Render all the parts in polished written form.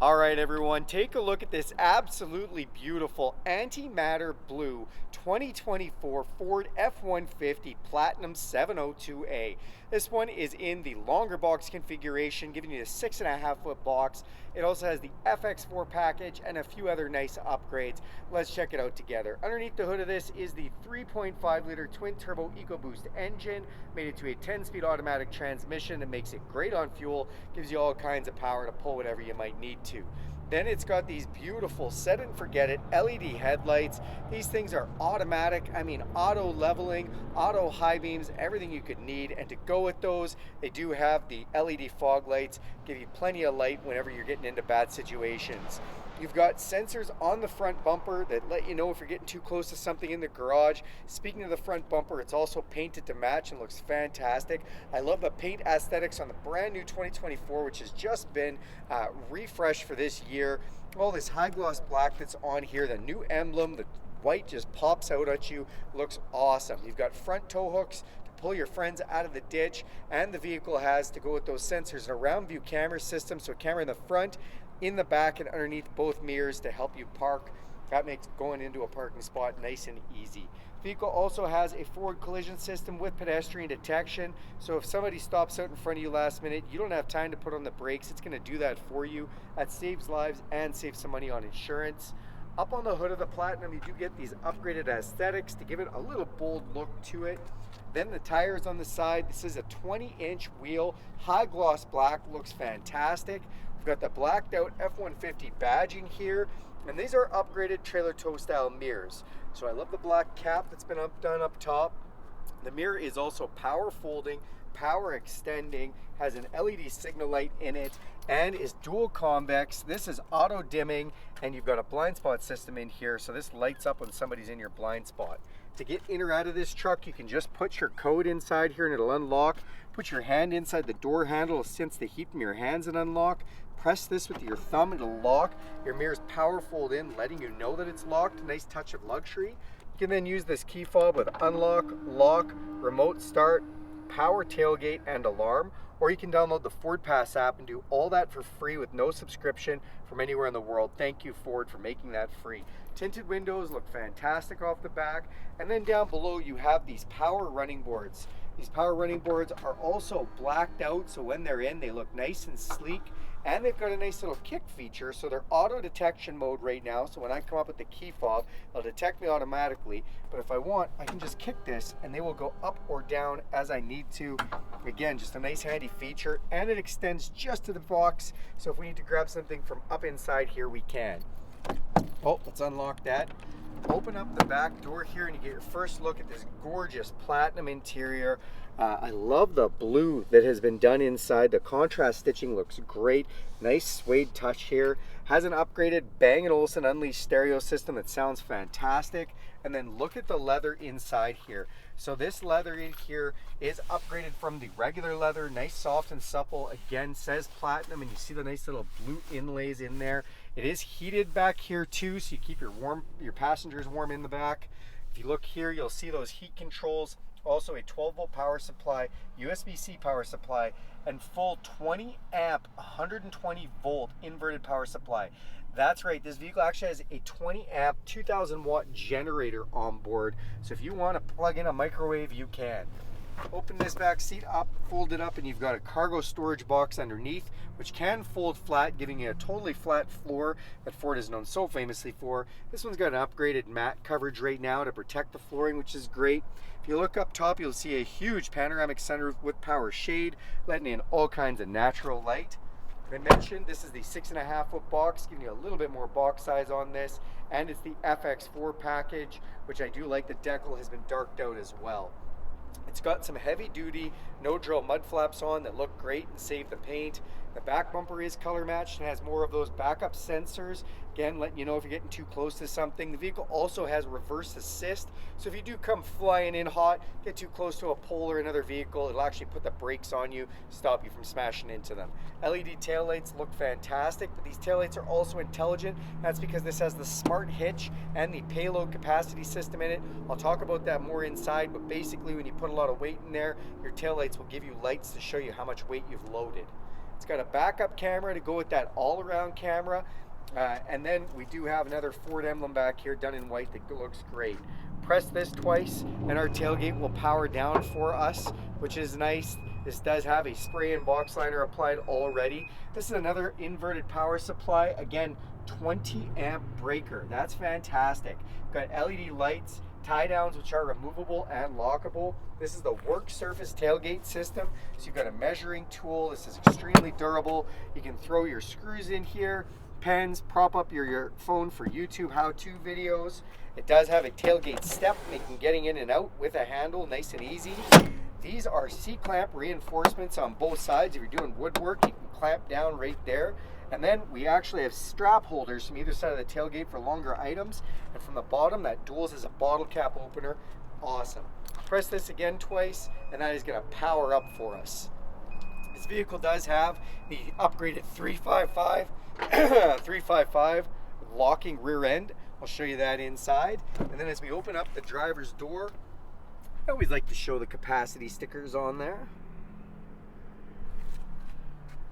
All right, everyone, take a look at this absolutely beautiful Antimatter Blue 2024 Ford F-150 Platinum 702A. This one is in the longer box configuration, giving you a 6.5-foot box. It also has the FX4 package and a few other nice upgrades. Let's check it out together. Underneath the hood of this is the 3.5-liter twin-turbo EcoBoost engine, made into a 10-speed automatic transmission that makes it great on fuel, gives you all kinds of power to pull whatever you might need to. Then it's got these beautiful set it and forget it LED headlights. These things are automatic, auto leveling, auto high beams, everything you could need. And to go with those, they do have the LED fog lights, give you plenty of light whenever you're getting into bad situations. You've got sensors on the front bumper that let you know if you're getting too close to something in the garage. Speaking of the front bumper, it's also painted to match and looks fantastic. I love the paint aesthetics on the brand new 2024, which has just been refreshed for this year. All this high gloss black that's on here, the new emblem, the white just pops out at you, looks awesome. You've got front tow hooks to pull your friends out of the ditch, and the vehicle has, to go with those sensors, an around view camera system, so a camera in the front, in the back, and underneath both mirrors to help you park. That makes going into a parking spot nice and easy. The vehicle also has a forward collision system with pedestrian detection, so if somebody stops out in front of you last minute, you don't have time to put on the brakes. It's going to do that for you. That saves lives and saves some money on insurance. Up on the hood of the Platinum, you do get these upgraded aesthetics to give it a little bold look to it. Then the tires on the side, this is a 20-inch wheel, high gloss black, looks fantastic. We've got the blacked out F-150 badging here, and these are upgraded trailer tow style mirrors. So I love the black cap that's been done up top. The mirror is also power folding, power extending, has an LED signal light in it, and is dual convex. This is auto dimming, and you've got a blind spot system in here, so this lights up when somebody's in your blind spot. To get in or out of this truck, you can just put your code inside here and it'll unlock. Put your hand inside the door handle, it'll sense the heat from your hands and unlock. Press this with your thumb, it'll lock. Your mirror's power fold in, letting you know that it's locked. Nice touch of luxury. You can then use this key fob with unlock, lock, remote start, power tailgate, and alarm. Or you can download the FordPass app and do all that for free with no subscription from anywhere in the world. Thank you, Ford, for making that free. Tinted windows look fantastic off the back. And then down below you have these power running boards. These power running boards are also blacked out, so when they're in, they look nice and sleek. And they've got a nice little kick feature, so they're auto detection mode right now. So when I come up with the key fob, they'll detect me automatically. But if I want, I can just kick this and they will go up or down as I need to. Again, just a nice handy feature, and it extends just to the box. So if we need to grab something from up inside here, we can. Oh, let's unlock that. Open up the back door here and you get your first look at this gorgeous platinum interior. I love the blue that has been done inside. The contrast stitching looks great. Nice suede touch here. Has an upgraded Bang & Olufsen Unleashed stereo system that sounds fantastic. And then look at the leather inside here. So this leather in here is upgraded from the regular leather. Nice, soft, and supple. Again, says platinum, and you see the nice little blue inlays in there. It is heated back here too, so you keep your passengers warm in the back. If you look here, you'll see those heat controls. Also a 12-volt power supply, USB-C power supply, and full 20 amp, 120 volt inverted power supply. That's right, this vehicle actually has a 20 amp, 2000 watt generator on board. So if you want to plug in a microwave, you can. Open this back seat up, fold it up, and you've got a cargo storage box underneath, which can fold flat, giving you a totally flat floor that Ford is known so famously for. This one's got an upgraded matte coverage right now to protect the flooring, which is great. If you look up top, you'll see a huge panoramic sunroof with power shade, letting in all kinds of natural light. I mentioned this is the 6.5-foot box, giving you a little bit more box size on this, and it's the FX4 package, which I do like. The decal has been darked out as well. It's got some heavy duty no drill mud flaps on that look great and save the paint. The back bumper is color matched and has more of those backup sensors, again letting you know if you're getting too close to something. The vehicle also has reverse assist, so if you do come flying in hot, get too close to a pole or another vehicle, it'll actually put the brakes on you, stop you from smashing into them. LED taillights look fantastic, but these taillights are also intelligent. That's because this has the smart hitch and the payload capacity system in it. I'll talk about that more inside, but basically when you put a lot of weight in there, your taillights will give you lights to show you how much weight you've loaded. It's got a backup camera to go with that all-around camera. And then we do have another Ford emblem back here done in white that looks great. Press this twice and our tailgate will power down for us, which is nice. This does have a spray and box liner applied already. This is another inverted power supply. Again, 20 amp breaker. That's fantastic. Got LED lights, tie downs which are removable and lockable. This is the work surface tailgate system. So you've got a measuring tool. This is extremely durable. You can throw your screws in here, pens, prop up your phone for YouTube how-to videos. It does have a tailgate step, making getting in and out with a handle nice and easy. These are C-clamp reinforcements on both sides. If you're doing woodwork, you can clamp down right there. And then we actually have strap holders from either side of the tailgate for longer items. And from the bottom, that duals as a bottle cap opener. Awesome. Press this again twice, and that is going to power up for us. This vehicle does have the upgraded 355 locking rear end. I'll show you that inside. And then as we open up the driver's door, I always like to show the capacity stickers on there.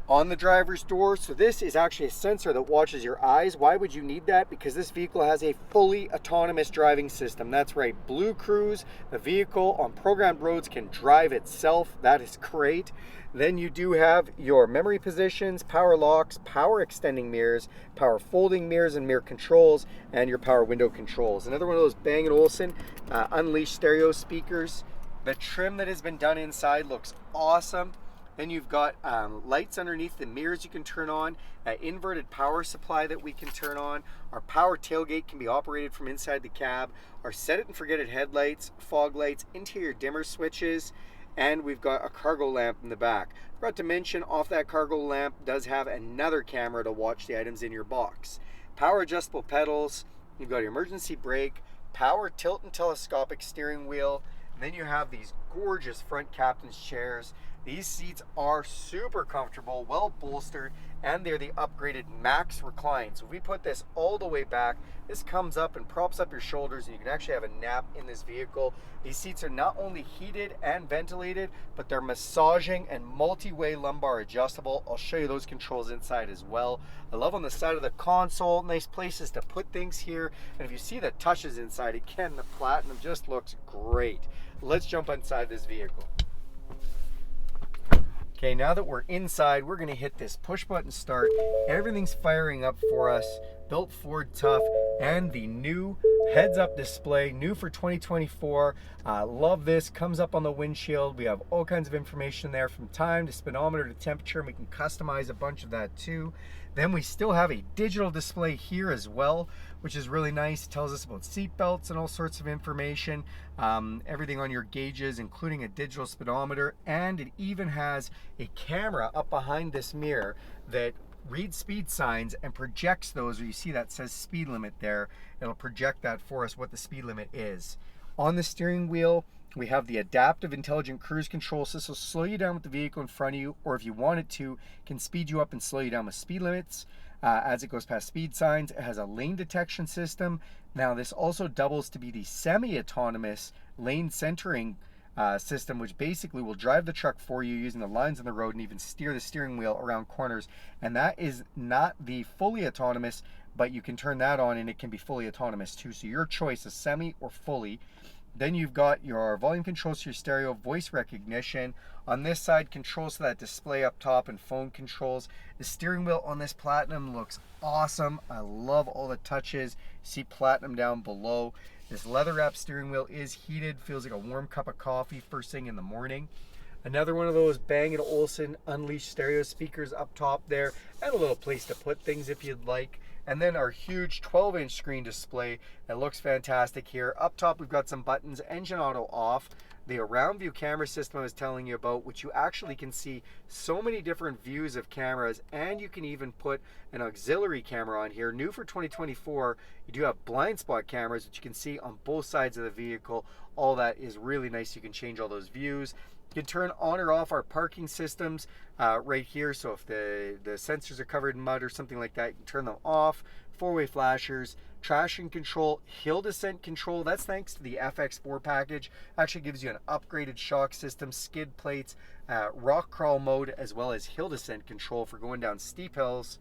On the driver's door, so this is actually a sensor that watches your eyes. Why would you need that? Because this vehicle has a fully autonomous driving system. That's right, BlueCruise, the vehicle on programmed roads can drive itself. That is great. Then you do have your memory positions, power locks, power extending mirrors, power folding mirrors and mirror controls, and your power window controls. Another one of those Bang & Olufsen Unleashed stereo speakers. The trim that has been done inside looks awesome. Then you've got lights underneath the mirrors you can turn on, an inverted power supply that we can turn on. Our power tailgate can be operated from inside the cab. Our set it and forget it headlights, fog lights, interior dimmer switches, and we've got a cargo lamp in the back. Forgot to mention, off that cargo lamp does have another camera to watch the items in your box. Power adjustable pedals, you've got your emergency brake, power tilt and telescopic steering wheel, and then you have these gorgeous front captain's chairs. These seats are super comfortable, well bolstered, and they're the upgraded max recline. So if we put this all the way back, this comes up and props up your shoulders, and you can actually have a nap in this vehicle. These seats are not only heated and ventilated, but they're massaging and multi-way lumbar adjustable. I'll show you those controls inside as well. I love on the side of the console, nice places to put things here. And if you see the touches inside, again, the Platinum just looks great. Let's jump inside this vehicle. Okay, now that we're inside, we're gonna hit this push button start. Everything's firing up for us. Built Ford Tough, and the new heads-up display, new for 2024. Love this, comes up on the windshield. We have all kinds of information there, from time to speedometer to temperature, and we can customize a bunch of that too. Then we still have a digital display here as well, which is really nice. It tells us about seat belts and all sorts of information, everything on your gauges, including a digital speedometer, and it even has a camera up behind this mirror that reads speed signs and projects those. Where you see that says speed limit there, it'll project that for us, what the speed limit is. On the steering wheel, we have the adaptive intelligent cruise control. So this will slow you down with the vehicle in front of you, or if you want it to, can speed you up and slow you down with speed limits as it goes past speed signs. It has a lane detection system. Now this also doubles to be the semi-autonomous lane centering system, which basically will drive the truck for you using the lines on the road and even steer the steering wheel around corners. And that is not the fully autonomous, but you can turn that on and it can be fully autonomous too. So your choice is semi or fully. Then you've got your volume controls for your stereo, voice recognition. On this side, controls to that display up top and phone controls. The steering wheel on this Platinum looks awesome. I love all the touches. See Platinum down below. This leather wrap steering wheel is heated, feels like a warm cup of coffee first thing in the morning. Another one of those Bang & Olufsen Unleashed stereo speakers up top there, and a little place to put things if you'd like. And then our huge 12-inch screen display that looks fantastic here. Up top we've got some buttons, engine auto off, the around view camera system I was telling you about, which you actually can see so many different views of cameras, and you can even put an auxiliary camera on here. New for 2024, you do have blind spot cameras, which you can see on both sides of the vehicle. All that is really nice. You can change all those views. You can turn on or off our parking systems right here. So if the sensors are covered in mud or something like that, you can turn them off. Four-way flashers, traction control, hill descent control. That's thanks to the FX4 package. Actually gives you an upgraded shock system, skid plates, rock crawl mode, as well as hill descent control for going down steep hills.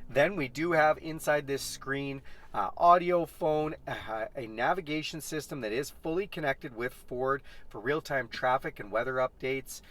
Then we do have inside this screen audio, phone, a navigation system that is fully connected with Ford for real-time traffic and weather updates.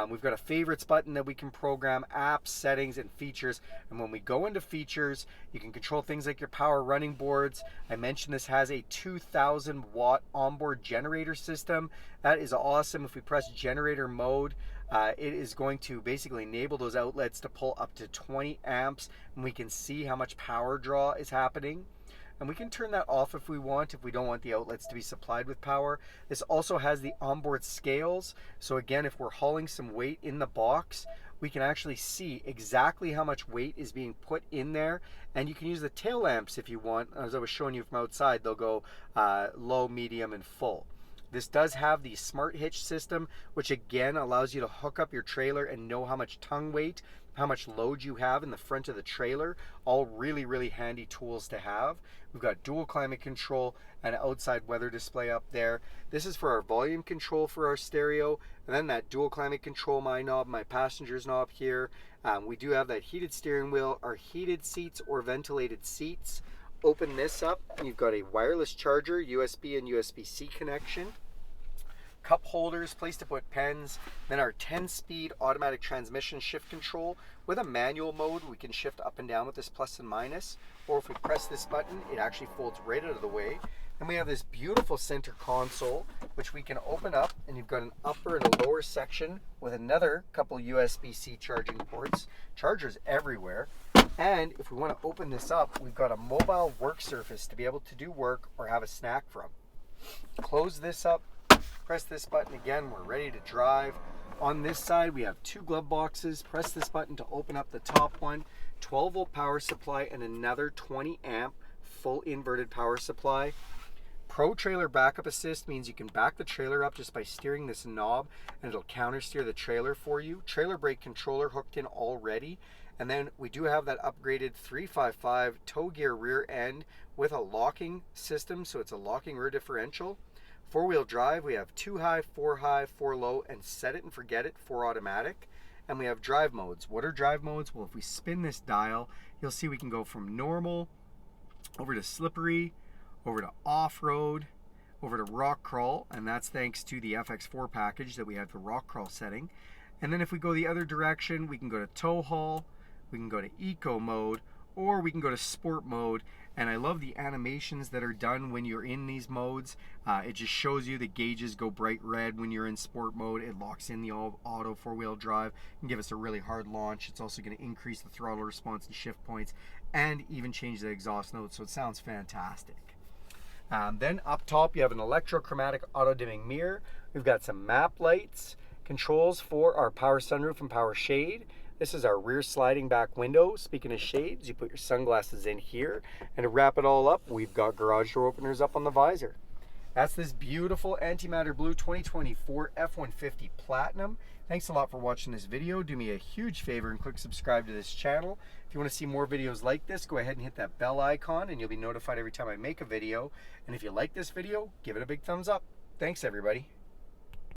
We've got a favorites button that we can program, apps, settings, and features. And when we go into features, you can control things like your power running boards. I mentioned this has a 2,000 watt onboard generator system. That is awesome. If we press generator mode, it is going to basically enable those outlets to pull up to 20 amps, and we can see how much power draw is happening. And we can turn that off if we want, if we don't want the outlets to be supplied with power. This also has the onboard scales. So again, if we're hauling some weight in the box, we can actually see exactly how much weight is being put in there. And you can use the tail lamps if you want. As I was showing you from outside, they'll go low, medium, and full. This does have the smart hitch system, which again allows you to hook up your trailer and know how much tongue weight, how much load you have in the front of the trailer. All really, really handy tools to have. We've got dual climate control and outside weather display up there. This is for our volume control for our stereo, and then that dual climate control, my knob, my passenger's knob here. We do have that heated steering wheel, our heated seats or ventilated seats. Open this up, and you've got a wireless charger, USB and USB-C connection. Cup holders, place to put pens, then our 10-speed automatic transmission shift control. With a manual mode, we can shift up and down with this plus and minus, or if we press this button, it actually folds right out of the way. And we have this beautiful center console, which we can open up, and you've got an upper and a lower section with another couple USB-C charging ports, chargers everywhere. And if we want to open this up, we've got a mobile work surface to be able to do work or have a snack from. Close this up, press this button again, we're ready to drive. On this side, we have two glove boxes. Press this button to open up the top one. 12-volt power supply and another 20-amp full inverted power supply. Pro Trailer Backup Assist means you can back the trailer up just by steering this knob, and it'll counter steer the trailer for you. Trailer brake controller hooked in already. And then we do have that upgraded 355 tow gear rear end with a locking system, so it's a locking rear differential. Four-wheel drive, we have 2 high, 4 low, and set it and forget it, 4 automatic. And we have drive modes. What are drive modes? Well, if we spin this dial, you'll see we can go from normal over to slippery, over to off-road, over to rock crawl, and that's thanks to the FX4 package that we have for rock crawl setting. And then if we go the other direction, we can go to tow haul, we can go to eco mode, or we can go to sport mode. And I love the animations that are done when you're in these modes. It just shows you the gauges go bright red when you're in sport mode. It locks in the auto four-wheel drive and give us a really hard launch. It's also going to increase the throttle response and shift points and even change the exhaust notes, so it sounds fantastic. Then up top you have an electrochromatic auto-dimming mirror. We've got some map lights, controls for our power sunroof and power shade. This is our rear sliding back window. Speaking of shades, you put your sunglasses in here, and to wrap it all up, we've got garage door openers up on the visor. That's this beautiful Antimatter Blue 2024 F-150 Platinum. Thanks a lot for watching this video. Do me a huge favor and click subscribe to this channel. If you want to see more videos like this, go ahead and hit that bell icon and you'll be notified every time I make a video. And if you like this video, give it a big thumbs up. Thanks everybody.